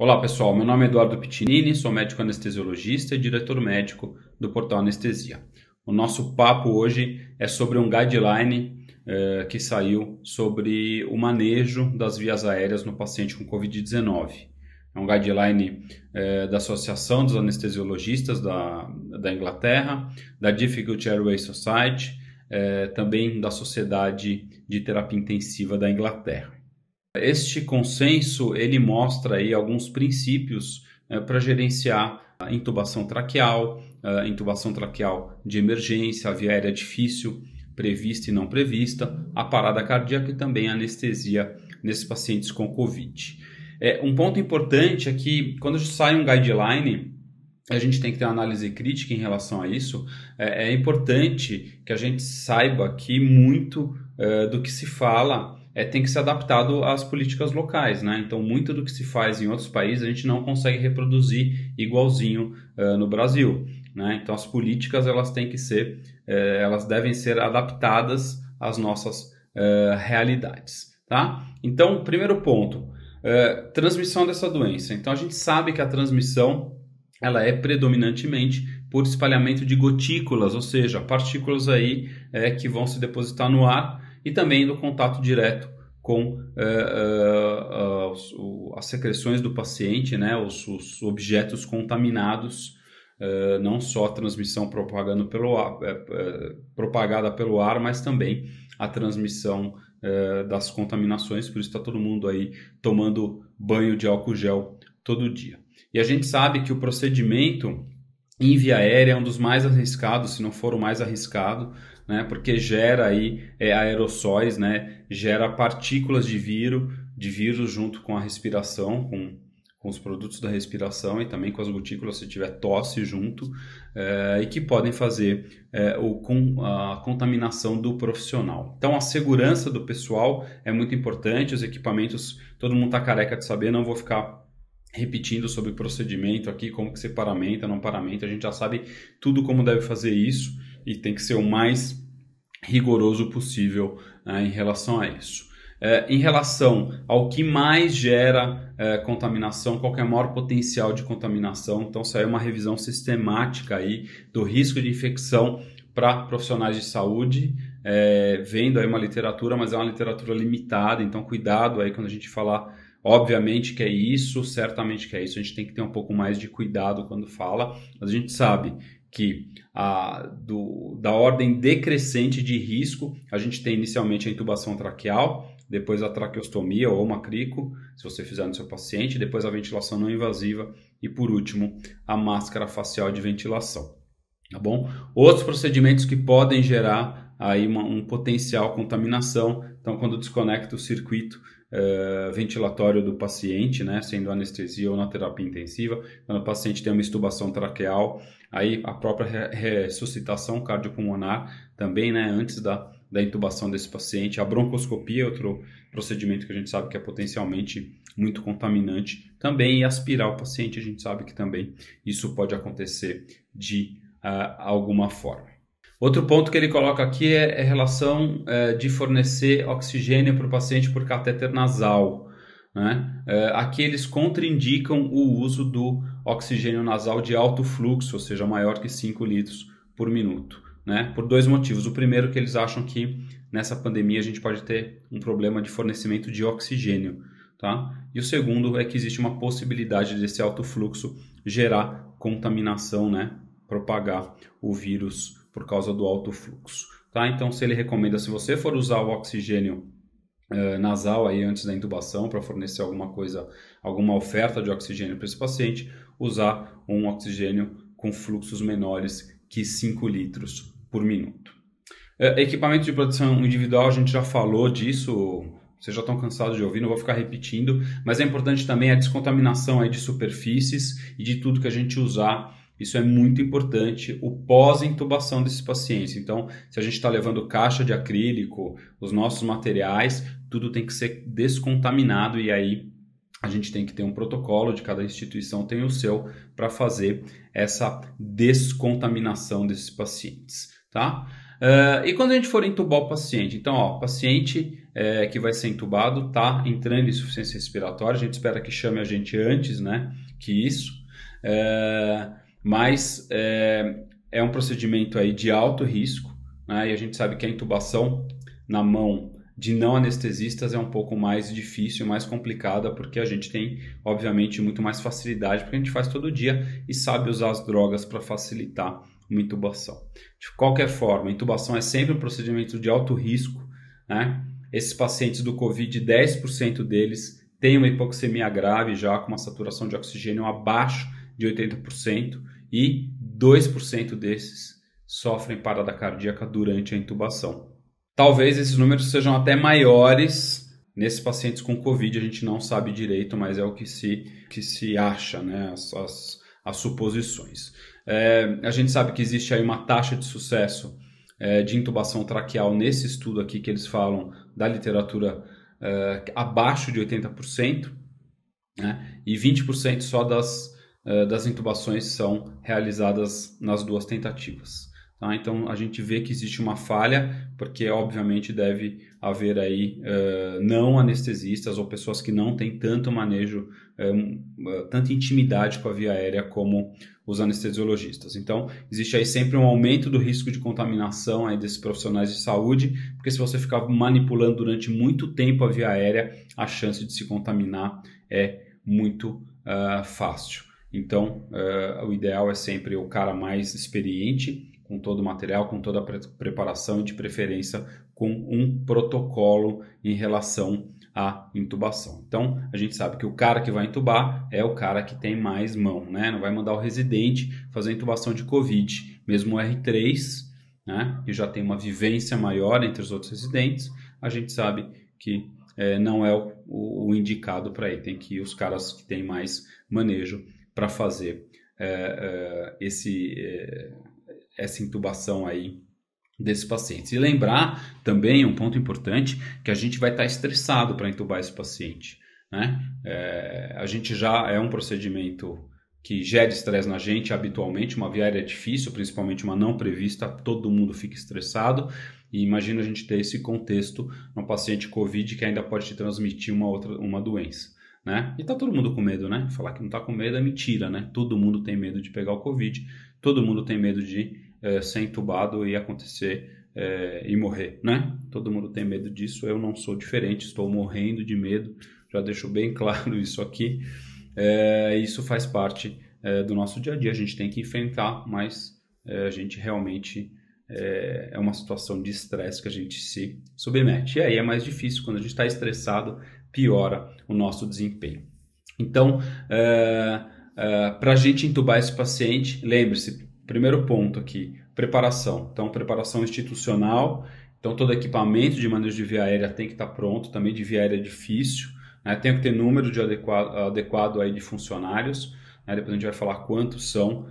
Olá pessoal, meu nome é Eduardo Pitinini, sou médico anestesiologista e diretor médico do Portal Anestesia. O nosso papo hoje é sobre um guideline que saiu sobre o manejo das vias aéreas no paciente com Covid-19. É um guideline da Associação dos Anestesiologistas da Inglaterra, da Difficult Airway Society, também da Sociedade de Terapia Intensiva da Inglaterra. Este consenso ele mostra aí alguns princípios para gerenciar a intubação traqueal de emergência, a via aérea difícil, prevista e não prevista, a parada cardíaca e também a anestesia nesses pacientes com Covid. Um ponto importante é que quando sai um guideline, a gente tem que ter uma análise crítica em relação a isso. É importante que a gente saiba que muito do que se fala tem que ser adaptado às políticas locais, né? Então, muito do que se faz em outros países a gente não consegue reproduzir igualzinho no Brasil, né? Então, as políticas elas têm que ser, elas devem ser adaptadas às nossas realidades, tá? Então, primeiro ponto, transmissão dessa doença. Então, a gente sabe que a transmissão ela é predominantemente por espalhamento de gotículas, ou seja, partículas aí que vão se depositar no ar e também do contato direto com as secreções do paciente, né, os objetos contaminados, não só a transmissão propagada pelo ar, mas também a transmissão das contaminações, por isso está todo mundo aí tomando banho de álcool gel todo dia. E a gente sabe que o procedimento em via aérea é um dos mais arriscados, se não for o mais arriscado, né? Porque gera aí aerossóis, né? Gera partículas de vírus junto com a respiração, com os produtos da respiração e também com as gotículas se tiver tosse junto, e que podem fazer a contaminação do profissional. Então a segurança do pessoal é muito importante, os equipamentos, todo mundo está careca de saber, não vou ficar repetindo sobre o procedimento aqui, como que você paramenta, não paramenta, a gente já sabe tudo como deve fazer isso e tem que ser o mais rigoroso possível em relação a isso. Em relação ao que mais gera contaminação, qual que é o maior potencial de contaminação, então saiu uma revisão sistemática aí do risco de infecção para profissionais de saúde, vendo aí uma literatura, mas é uma literatura limitada, então cuidado aí quando a gente falar. Obviamente que é isso, certamente que é isso, a gente tem que ter um pouco mais de cuidado quando fala, mas a gente sabe que da ordem decrescente de risco, a gente tem inicialmente a intubação traqueal, depois a traqueostomia ou macrico, se você fizer no seu paciente, depois a ventilação não invasiva e por último a máscara facial de ventilação, tá bom? Outros procedimentos que podem gerar aí um potencial contaminação, então quando desconecta o circuito ventilatório do paciente, né, sendo anestesia ou na terapia intensiva, quando o paciente tem uma extubação traqueal, aí a própria ressuscitação cardiopulmonar também, né, antes da intubação desse paciente, a broncoscopia é outro procedimento que a gente sabe que é potencialmente muito contaminante também, e aspirar o paciente, a gente sabe que também isso pode acontecer de alguma forma. Outro ponto que ele coloca aqui é a relação de fornecer oxigênio para o paciente por catéter nasal, né? Aqui eles contraindicam o uso do oxigênio nasal de alto fluxo, ou seja, maior que 5 litros por minuto, né? Por dois motivos. O primeiro que eles acham que nessa pandemia a gente pode ter um problema de fornecimento de oxigênio, tá? E o segundo é que existe uma possibilidade desse alto fluxo gerar contaminação, né? Propagar o vírus por causa do alto fluxo, tá? Então, se ele recomenda, se você for usar o oxigênio nasal aí antes da intubação para fornecer alguma coisa, alguma oferta de oxigênio para esse paciente, usar um oxigênio com fluxos menores que 5 litros por minuto. Equipamento de proteção individual, a gente já falou disso, vocês já estão cansados de ouvir, não vou ficar repetindo, mas é importante também a descontaminação aí de superfícies e de tudo que a gente usar. Isso é muito importante, o pós-intubação desses pacientes. Então, se a gente está levando caixa de acrílico, os nossos materiais, tudo tem que ser descontaminado e aí a gente tem que ter um protocolo, de cada instituição tem o seu, para fazer essa descontaminação desses pacientes, tá? E quando a gente for intubar o paciente, então, o paciente que vai ser entubado está entrando em insuficiência respiratória. A gente espera que chame a gente antes, né, que isso. Mas é um procedimento aí de alto risco, né, e a gente sabe que a intubação na mão de não anestesistas é um pouco mais difícil, mais complicada, porque a gente tem, obviamente, muito mais facilidade, porque a gente faz todo dia e sabe usar as drogas para facilitar uma intubação. De qualquer forma, a intubação é sempre um procedimento de alto risco, né? Esses pacientes do COVID, 10% deles têm uma hipoxemia grave, já com uma saturação de oxigênio abaixo de 80%, e 2% desses sofrem parada cardíaca durante a intubação. Talvez esses números sejam até maiores nesses pacientes com COVID, a gente não sabe direito, mas é o que se acha, né? As suposições. A gente sabe que existe aí uma taxa de sucesso de intubação traqueal nesse estudo aqui que eles falam da literatura abaixo de 80%, né? E 20% só das intubações são realizadas nas duas tentativas. Tá? Então a gente vê que existe uma falha, porque obviamente deve haver aí não anestesistas ou pessoas que não têm tanto manejo, tanta intimidade com a via aérea como os anestesiologistas. Então existe aí sempre um aumento do risco de contaminação aí desses profissionais de saúde, porque se você ficar manipulando durante muito tempo a via aérea, a chance de se contaminar é muito fácil. Então o ideal é sempre o cara mais experiente, com todo o material, com toda a preparação e de preferência com um protocolo em relação à intubação. Então, a gente sabe que o cara que vai intubar é o cara que tem mais mão, né? Não vai mandar o residente fazer a intubação de COVID. Mesmo o R3, né, que já tem uma vivência maior entre os outros residentes, a gente sabe que não é o indicado para ele. Tem que ir os caras que têm mais manejo para fazer essa intubação aí desses pacientes. E lembrar também, um ponto importante, que a gente vai estar estressado para intubar esse paciente, né? A gente já é um procedimento que gera estresse na gente habitualmente, uma via aérea difícil, principalmente uma não prevista, todo mundo fica estressado, e imagina a gente ter esse contexto num paciente COVID que ainda pode te transmitir uma doença, né? E tá todo mundo com medo, né? Falar que não tá com medo é mentira, né? Todo mundo tem medo de pegar o COVID, todo mundo tem medo de ser entubado e acontecer e morrer, né? Todo mundo tem medo disso, eu não sou diferente, estou morrendo de medo, já deixo bem claro isso aqui. Isso faz parte do nosso dia a dia, a gente tem que enfrentar, mas a gente realmente é uma situação de estresse que a gente se submete. E aí é mais difícil, quando a gente está estressado, piora o nosso desempenho. Então, para a gente entubar esse paciente, lembre-se, primeiro ponto aqui, preparação. Então, preparação institucional. Então, todo equipamento de manejo de via aérea tem que estar pronto, também de via aérea difícil, né? Tem que ter número de adequado aí de funcionários, né? Depois a gente vai falar quantos são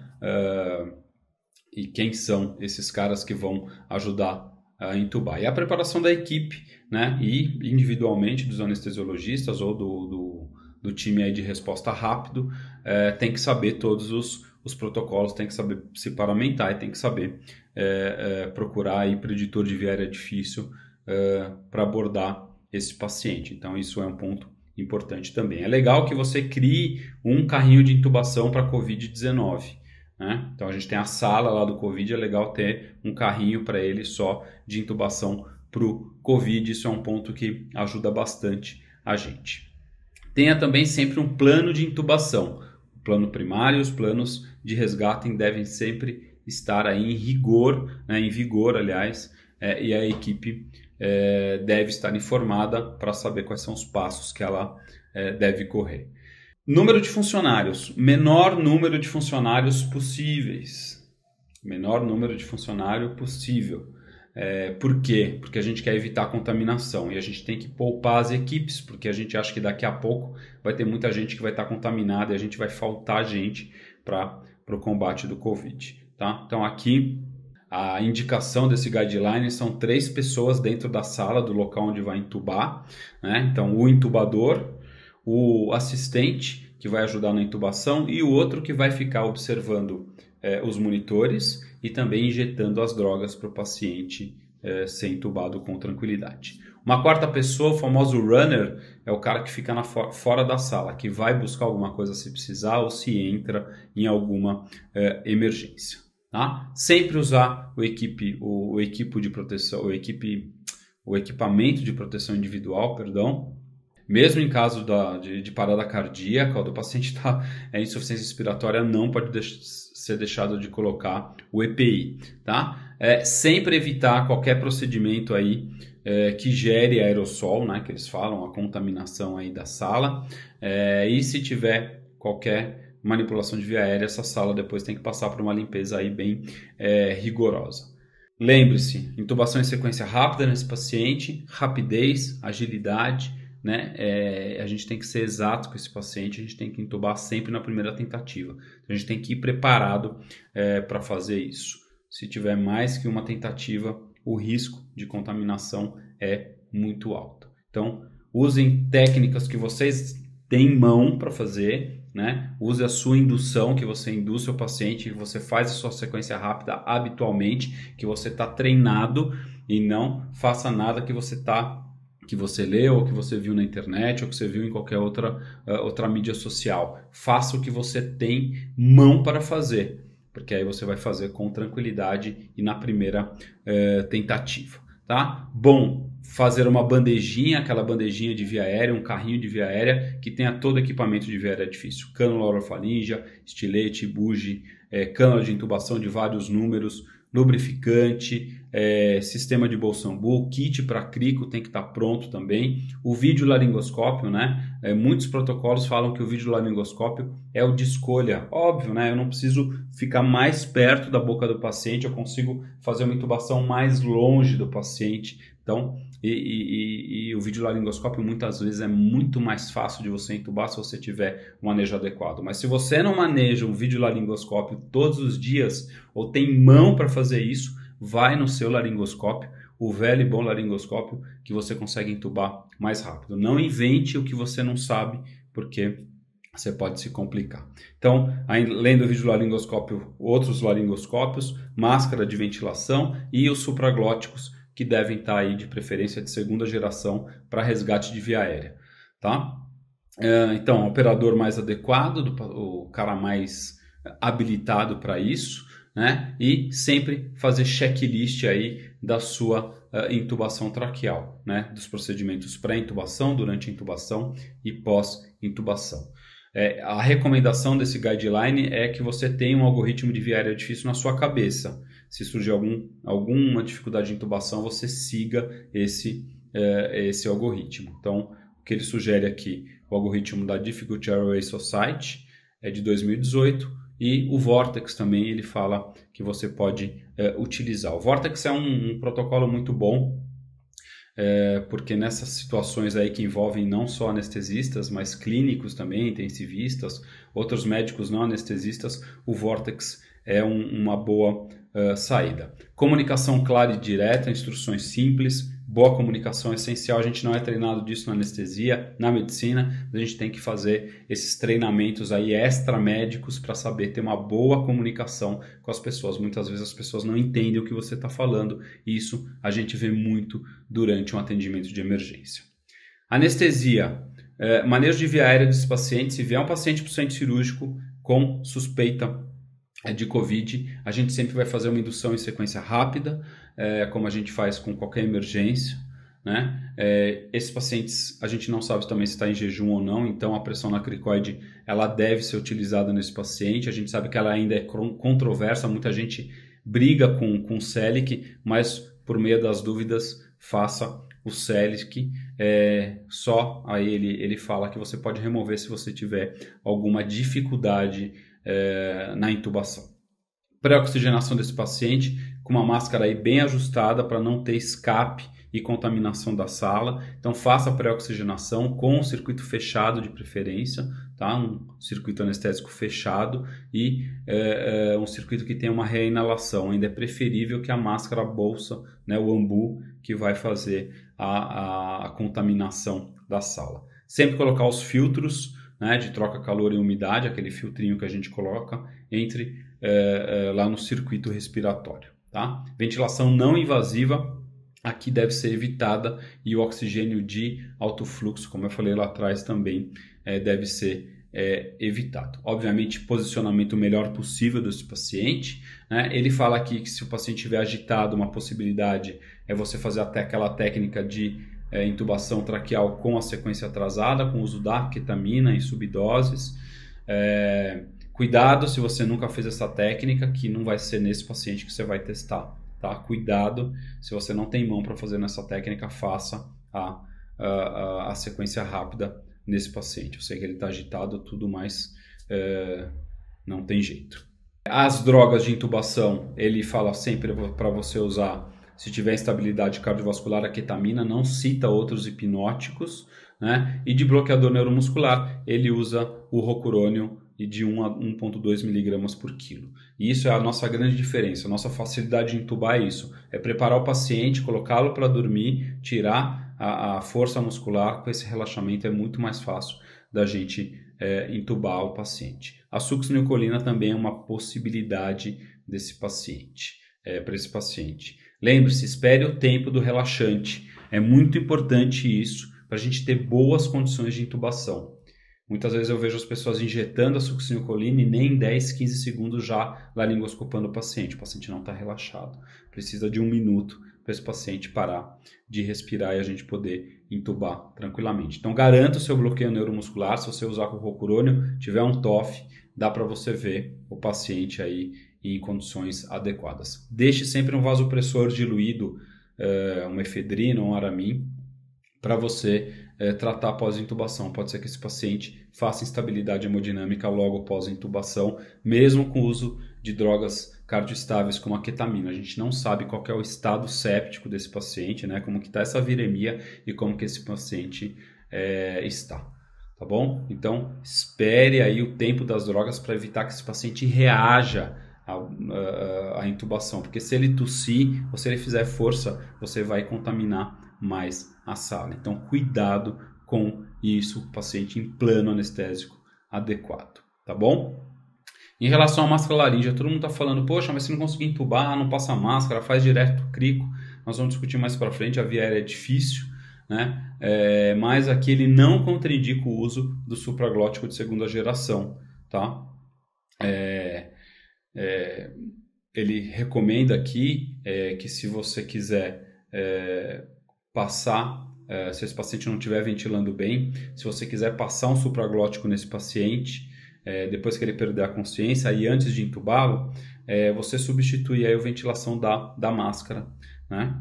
e quem são esses caras que vão ajudar a entubar. E a preparação da equipe, né? E individualmente dos anestesiologistas ou do time aí de resposta rápido, tem que saber todos os protocolos, tem que saber se paramentar e tem que saber procurar aí preditor de via aérea difícil para abordar esse paciente. Então isso é um ponto importante também. É legal que você crie um carrinho de intubação para COVID-19. Né? Então a gente tem a sala lá do COVID, é legal ter um carrinho para ele só de intubação para o COVID, isso é um ponto que ajuda bastante a gente. Tenha também sempre um plano de intubação. O plano primário e os planos de resgate devem sempre estar aí em rigor, né, em vigor, aliás, e a equipe deve estar informada para saber quais são os passos que ela deve correr. Número de funcionários. Menor número de funcionários possíveis. Menor número de funcionário possível. Por quê? Porque a gente quer evitar a contaminação e a gente tem que poupar as equipes, porque a gente acha que daqui a pouco vai ter muita gente que vai estar contaminada e a gente vai faltar gente para o combate do Covid. Tá? Então aqui a indicação desse guideline são 3 pessoas dentro da sala, do local onde vai intubar, né? Então o intubador, o assistente que vai ajudar na intubação e o outro que vai ficar observando os monitores e também injetando as drogas para o paciente ser intubado com tranquilidade. Uma quarta pessoa, o famoso runner, é o cara que fica fora da sala, que vai buscar alguma coisa se precisar ou se entra em alguma emergência. Tá? Sempre usar o equipo de proteção, o equipamento de proteção individual, perdão, mesmo em caso de parada cardíaca, quando o paciente está em insuficiência respiratória, não pode ser deixado de colocar o EPI. Tá? Sempre evitar qualquer procedimento aí que gere aerossol, né, que eles falam, a contaminação aí da sala. E se tiver qualquer manipulação de via aérea, essa sala depois tem que passar por uma limpeza aí bem rigorosa. Lembre-se, intubação em sequência rápida nesse paciente, rapidez, agilidade, né? A gente tem que ser exato com esse paciente, a gente tem que intubar sempre na primeira tentativa. Então, a gente tem que ir preparado para fazer isso. Se tiver mais que uma tentativa, o risco de contaminação é muito alto. Então, usem técnicas que vocês têm mão para fazer, né? Use a sua indução, que você induz seu paciente, que você faz a sua sequência rápida habitualmente, que você está treinado, e não faça nada que você leu, ou que você viu na internet, ou que você viu em qualquer outra mídia social. Faça o que você tem mão para fazer, porque aí você vai fazer com tranquilidade e na primeira tentativa. Tá? Bom, fazer uma bandejinha, aquela bandejinha de via aérea, um carrinho de via aérea que tenha todo equipamento de via aérea difícil. Cânula orofaríngea, estilete, bugie, cânula de intubação de vários números, lubrificante, sistema de Bolsambu, kit para crico tem que estar pronto também. O videolaringoscópio, né? Muitos protocolos falam que o videolaringoscópio é o de escolha. Óbvio, né? Eu não preciso ficar mais perto da boca do paciente, eu consigo fazer uma intubação mais longe do paciente. Então, e o videolaringoscópio muitas vezes é muito mais fácil de você intubar se você tiver um manejo adequado. Mas se você não maneja um videolaringoscópio todos os dias ou tem mão para fazer isso, vai no seu laringoscópio, o velho e bom laringoscópio, que você consegue intubar mais rápido. Não invente o que você não sabe, porque você pode se complicar. Então, além do videolaringoscópio, outros laringoscópios, máscara de ventilação e os supraglóticos, que devem estar aí de preferência de segunda geração para resgate de via aérea. Tá? Então, o operador mais adequado, o cara mais habilitado para isso, né? E sempre fazer checklist aí da sua intubação traqueal, né? Dos procedimentos pré-intubação, durante a intubação e pós-intubação. A recomendação desse guideline é que você tenha um algoritmo de via aérea difícil na sua cabeça. Se surgir alguma dificuldade de intubação, você siga esse algoritmo. Então, o que ele sugere aqui, o algoritmo da Difficult Airway Society, é de 2018, e o Vortex também ele fala que você pode utilizar. O Vortex é um protocolo muito bom, porque nessas situações aí que envolvem não só anestesistas, mas clínicos também, intensivistas, outros médicos não anestesistas, o Vortex é uma boa saída. Comunicação clara e direta, instruções simples, boa comunicação é essencial. A gente não é treinado disso na anestesia, na medicina, a gente tem que fazer esses treinamentos aí extramédicos para saber ter uma boa comunicação com as pessoas. Muitas vezes as pessoas não entendem o que você está falando, e isso a gente vê muito durante um atendimento de emergência. Anestesia, manejo de via aérea desses pacientes. Se vier um paciente para o centro cirúrgico com suspeita de COVID, a gente sempre vai fazer uma indução em sequência rápida, como a gente faz com qualquer emergência, né? Esses pacientes a gente não sabe também se está em jejum ou não, então a pressão na cricoide ela deve ser utilizada nesse paciente. A gente sabe que ela ainda é controversa, muita gente briga com o Celic, mas por meio das dúvidas faça o Celic. Só aí ele fala que você pode remover se você tiver alguma dificuldade na intubação. Pré-oxigenação desse paciente com uma máscara aí bem ajustada para não ter escape e contaminação da sala. Então faça a pré-oxigenação com um circuito fechado de preferência, tá? Um circuito anestésico fechado e um circuito que tenha uma reinalação. Ainda é preferível que a máscara bolsa, né, o ambu, que vai fazer a contaminação da sala. Sempre colocar os filtros, né, de troca calor e umidade, aquele filtrinho que a gente coloca lá no circuito respiratório. Tá? Ventilação não invasiva aqui deve ser evitada, e o oxigênio de alto fluxo, como eu falei lá atrás também, deve ser evitado. Obviamente, posicionamento o melhor possível desse paciente, né? Ele fala aqui que se o paciente estiver agitado, uma possibilidade é você fazer até aquela técnica de intubação traqueal com a sequência atrasada, com o uso da ketamina em subdoses. Cuidado se você nunca fez essa técnica, que não vai ser nesse paciente que você vai testar. Tá? Cuidado, se você não tem mão para fazer nessa técnica, faça a sequência rápida nesse paciente. Eu sei que ele está agitado, tudo mais, não tem jeito. As drogas de intubação, ele fala sempre para você usar, se tiver instabilidade cardiovascular, a ketamina, não cita outros hipnóticos, né? E de bloqueador neuromuscular, ele usa o rocurônio de 1 a 1,2 miligramas por quilo. E isso é a nossa grande diferença, a nossa facilidade de intubar é isso, é preparar o paciente, colocá-lo para dormir, tirar a força muscular. Com esse relaxamento é muito mais fácil da gente intubar o paciente. A succinilcolina também é uma possibilidade desse paciente, para esse paciente. Lembre-se, espere o tempo do relaxante, é muito importante isso para a gente ter boas condições de intubação. Muitas vezes eu vejo as pessoas injetando a succinilcolina e nem em 10, 15 segundos já laringoscopando o paciente não está relaxado. Precisa de 1 minuto para esse paciente parar de respirar e a gente poder intubar tranquilamente. Então garanta o seu bloqueio neuromuscular. Se você usar com o rocurônio, tiver um TOF, dá para você ver o paciente aí em condições adequadas. Deixe sempre um vasopressor diluído, uma efedrina ou um aramin, para você tratar após intubação. Pode ser que esse paciente faça instabilidade hemodinâmica logo após a intubação, mesmo com o uso de drogas cardioestáveis como a ketamina. A gente não sabe qual é o estado séptico desse paciente, né? Como que está essa viremia e como que esse paciente está. Tá bom? Então, espere aí o tempo das drogas para evitar que esse paciente reaja à intubação, porque se ele tossir ou se ele fizer força, você vai contaminar mais a sala. Então, cuidado com isso, o paciente em plano anestésico adequado, tá bom? Em relação à máscara laríngea, todo mundo está falando, poxa, mas se não conseguir intubar, não passa máscara, faz direto crico. Nós vamos discutir mais para frente, a via aérea é difícil, né? Mas aqui ele não contraindica o uso do supraglótico de segunda geração, tá? Ele recomenda aqui que se você quiser passar, se esse paciente não estiver ventilando bem, se você quiser passar um supraglótico nesse paciente, depois que ele perder a consciência e antes de intubá-lo, você substitui aí a ventilação da máscara, né?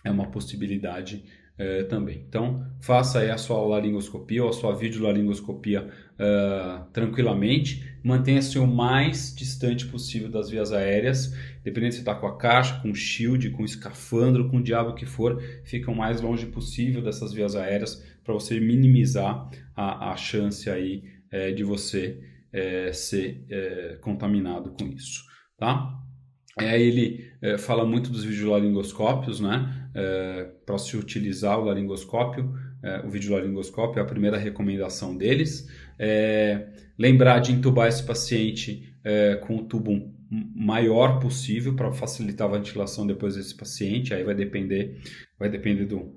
É uma possibilidade também. Então, faça aí a sua laringoscopia ou a sua videolaringoscopia tranquilamente. Mantenha-se o mais distante possível das vias aéreas. Dependendo se está com a caixa, com shield, com escafandro, com o diabo que for, fica o mais longe possível dessas vias aéreas para você minimizar a chance aí de você ser contaminado com isso, tá? Ele fala muito dos videolaringoscópios, né? Para se utilizar o laringoscópio, o videolaringoscópio é a primeira recomendação deles. Lembrar de intubar esse paciente com o tubo maior possível para facilitar a ventilação depois desse paciente. Aí vai depender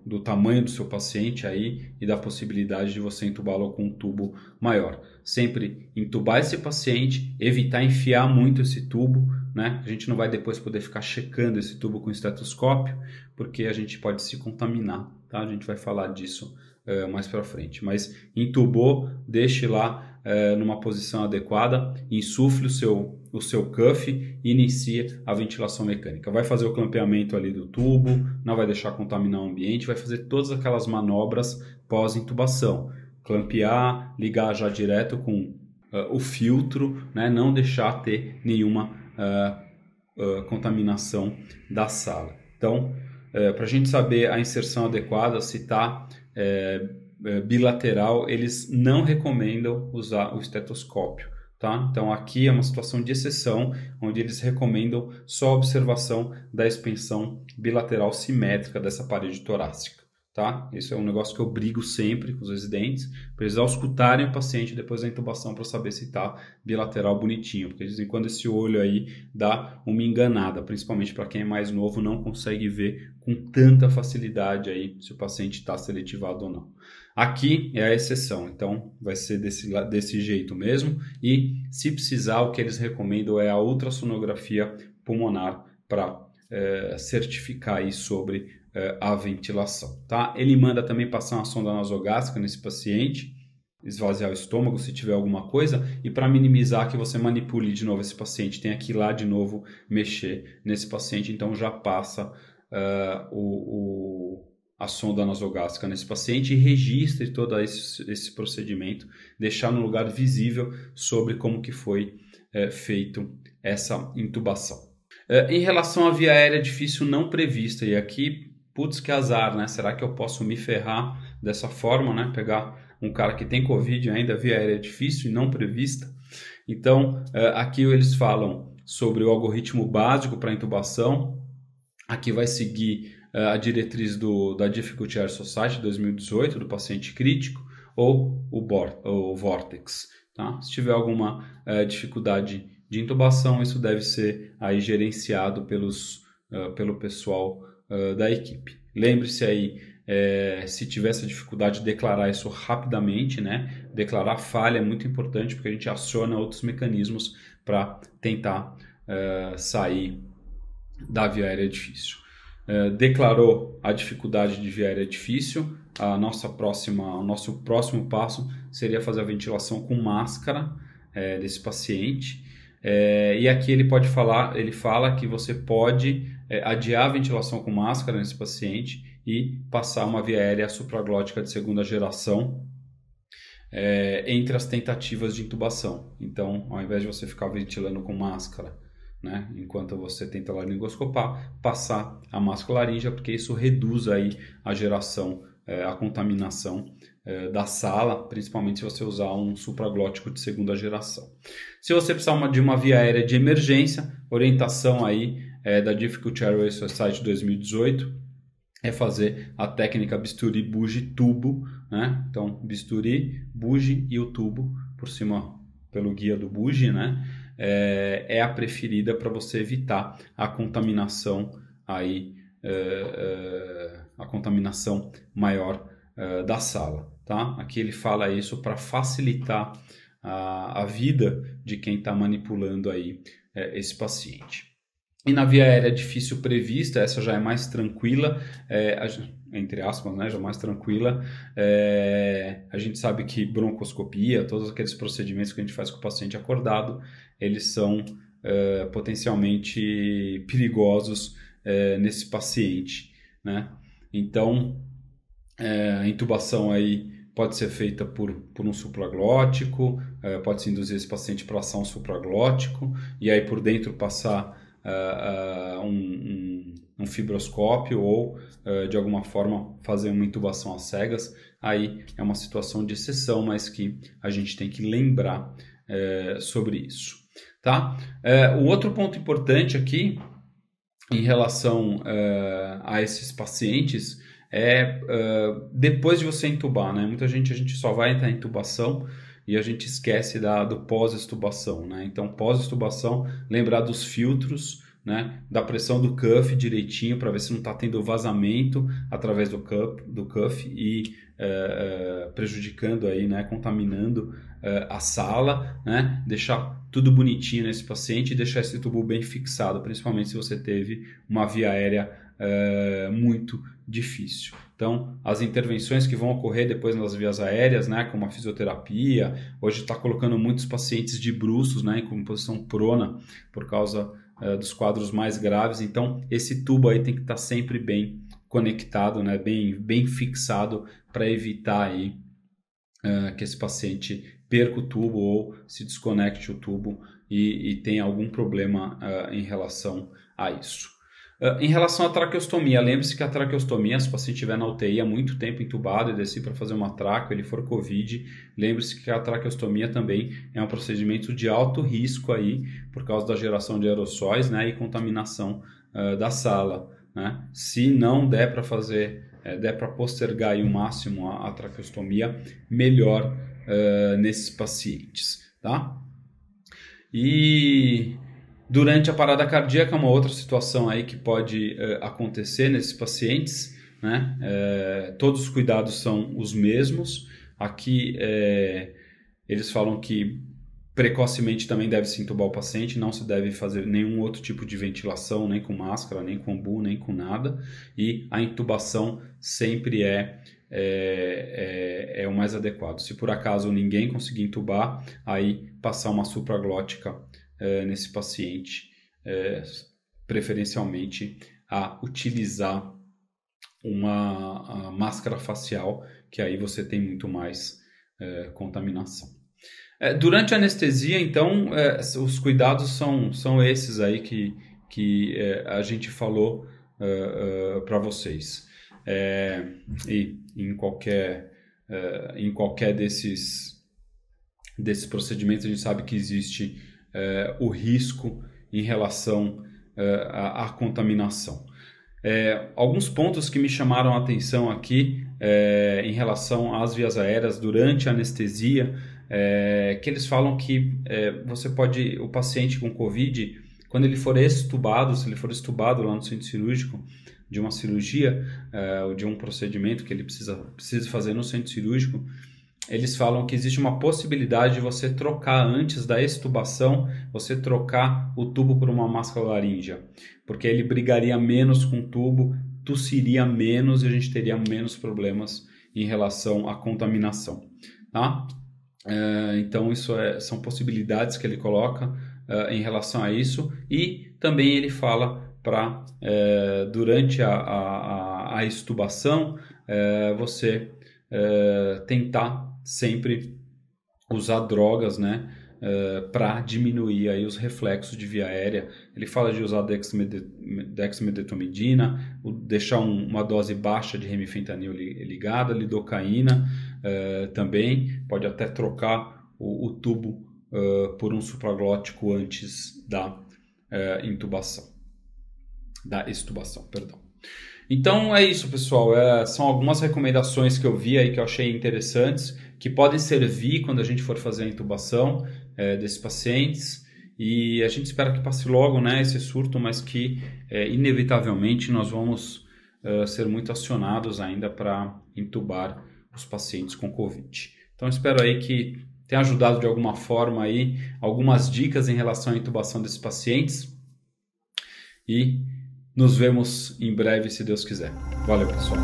do tamanho do seu paciente aí e da possibilidade de você intubá-lo com um tubo maior. Sempre intubar esse paciente, evitar enfiar muito esse tubo, né? A gente não vai depois poder ficar checando esse tubo com estetoscópio, porque a gente pode se contaminar, tá? A gente vai falar disso mais para frente. Mas intubou, deixe lá numa posição adequada, insufle o seu cuff e inicie a ventilação mecânica. Vai fazer o clampeamento ali do tubo, não vai deixar contaminar o ambiente, vai fazer todas aquelas manobras pós-intubação. Clampear, ligar já direto com o filtro, né? Não deixar ter nenhuma contaminação da sala. Então, para a gente saber a inserção adequada, se está bilateral, eles não recomendam usar o estetoscópio, tá? Então aqui é uma situação de exceção, onde eles recomendam só a observação da expensão bilateral simétrica dessa parede torácica, tá? Isso é um negócio que eu brigo sempre com os residentes, para eles auscultarem o paciente depois da intubação para saber se está bilateral bonitinho, porque de vez em quando esse olho aí dá uma enganada, principalmente para quem é mais novo, não consegue ver com tanta facilidade aí se o paciente está seletivado ou não. Aqui é a exceção, então vai ser desse jeito mesmo, e se precisar, o que eles recomendam é a ultrassonografia pulmonar para certificar aí sobre a ventilação, tá? Ele manda também passar uma sonda nasogástrica nesse paciente, esvaziar o estômago se tiver alguma coisa, e para minimizar que você manipule de novo esse paciente, tem que ir lá de novo mexer nesse paciente, então já passa a sonda nasogástrica nesse paciente e registre todo esse procedimento, deixar no lugar visível sobre como que foi feito essa intubação. Em relação à via aérea difícil não prevista, e aqui, putz, que azar, né? Será que eu posso me ferrar dessa forma, né? Pegar um cara que tem Covid ainda, via aérea difícil e não prevista? Então, aqui eles falam sobre o algoritmo básico para intubação. Aqui vai seguir a diretriz da Difficult Air Society 2018, do paciente crítico, ou o Vortex. Tá? Se tiver alguma dificuldade de intubação, isso deve ser aí gerenciado pelo pessoal da equipe. Lembre-se aí, se tiver essa dificuldade, declarar isso rapidamente, né? Declarar falha é muito importante, porque a gente aciona outros mecanismos para tentar sair da via aérea difícil. Declarou a dificuldade de via aérea difícil, o nosso próximo passo seria fazer a ventilação com máscara desse paciente. E aqui ele fala que você pode adiar a ventilação com máscara nesse paciente e passar uma via aérea supraglótica de segunda geração entre as tentativas de intubação. Então, ao invés de você ficar ventilando com máscara, né, enquanto você tenta laringoscopar, passar a máscara laríngea, porque isso reduz aí a geração, a contaminação da sala, principalmente se você usar um supraglótico de segunda geração. Se você precisar de uma via aérea de emergência, orientação aí da Difficult Airway Society 2018 é fazer a técnica bisturi, bugie, tubo, né? Então, bisturi, bugie e o tubo por cima pelo guia do bugie, né? É a preferida para você evitar a contaminação aí, a contaminação maior da sala, tá? Aqui ele fala isso para facilitar a vida de quem está manipulando aí esse paciente. E na via aérea difícil prevista, essa já é mais tranquila, entre aspas, né, já mais tranquila. A gente sabe que broncoscopia, todos aqueles procedimentos que a gente faz com o paciente acordado, eles são potencialmente perigosos nesse paciente, né? Então, a intubação aí pode ser feita por um supraglótico, pode-se induzir esse paciente para ação supraglótico, e aí por dentro passar um fibroscópio ou de alguma forma fazer uma intubação às cegas. Aí é uma situação de exceção, mas que a gente tem que lembrar sobre isso, tá? O outro ponto importante aqui em relação a esses pacientes depois de você intubar, né? Muita gente, a gente só vai entrar em intubação e a gente esquece do pós-extubação, né? Então, pós-extubação, lembrar dos filtros, né? Da pressão do cuff direitinho para ver se não está tendo vazamento através do cuff e prejudicando aí, né? Contaminando a sala, né? Deixar tudo bonitinho nesse paciente e deixar esse tubo bem fixado, principalmente se você teve uma via aérea muito difícil. Então, as intervenções que vão ocorrer depois nas vias aéreas, né, como a fisioterapia, hoje está colocando muitos pacientes de bruços, né, em posição prona, por causa dos quadros mais graves. Então, esse tubo aí tem que estar sempre bem conectado, né, bem fixado, para evitar aí, que esse paciente perca o tubo ou se desconecte o tubo e tenha algum problema em relação a isso. Em relação à traqueostomia, lembre-se que a traqueostomia, se o paciente estiver na UTI há muito tempo entubado e descer para fazer uma traque, ele for COVID, lembre-se que a traqueostomia também é um procedimento de alto risco aí, por causa da geração de aerossóis, né, e contaminação da sala, né? Se não der para fazer der para postergar aí o máximo a traqueostomia, melhor nesses pacientes, tá? E durante a parada cardíaca, uma outra situação aí que pode acontecer nesses pacientes, né? Todos os cuidados são os mesmos. Aqui eles falam que precocemente também deve-se entubar o paciente, não se deve fazer nenhum outro tipo de ventilação, nem com máscara, nem com ambu, nem com nada. E a intubação sempre é o mais adequado. Se por acaso ninguém conseguir intubar, aí passar uma supraglótica nesse paciente, preferencialmente a utilizar uma máscara facial, que aí você tem muito mais contaminação. Durante a anestesia, então, os cuidados são esses aí que a gente falou para vocês. E em qualquer desses procedimentos, a gente sabe que existe o risco em relação à contaminação. Alguns pontos que me chamaram a atenção aqui em relação às vias aéreas durante a anestesia, que eles falam que o paciente com Covid, quando ele for extubado, se ele for extubado lá no centro cirúrgico de uma cirurgia ou de um procedimento que ele precisa fazer no centro cirúrgico, eles falam que existe uma possibilidade de você trocar, antes da extubação, você trocar o tubo por uma máscara laríngea, porque ele brigaria menos com o tubo, tossiria menos e a gente teria menos problemas em relação à contaminação, tá? Então isso são possibilidades que ele coloca em relação a isso, e também ele fala para durante a extubação você tentar sempre usar drogas, né, para diminuir aí os reflexos de via aérea. Ele fala de usar dexmedetomidina, deixar uma dose baixa de remifentanil ligada, lidocaína também, pode até trocar o tubo por um supraglótico antes da extubação, perdão. Então é isso, pessoal. São algumas recomendações que eu vi aí que eu achei interessantes, que podem servir quando a gente for fazer a intubação desses pacientes. E a gente espera que passe logo, né, esse surto, mas que inevitavelmente nós vamos ser muito acionados ainda para intubar os pacientes com Covid. Então espero aí que tenha ajudado de alguma forma aí, algumas dicas em relação à intubação desses pacientes. E nos vemos em breve, se Deus quiser. Valeu, pessoal.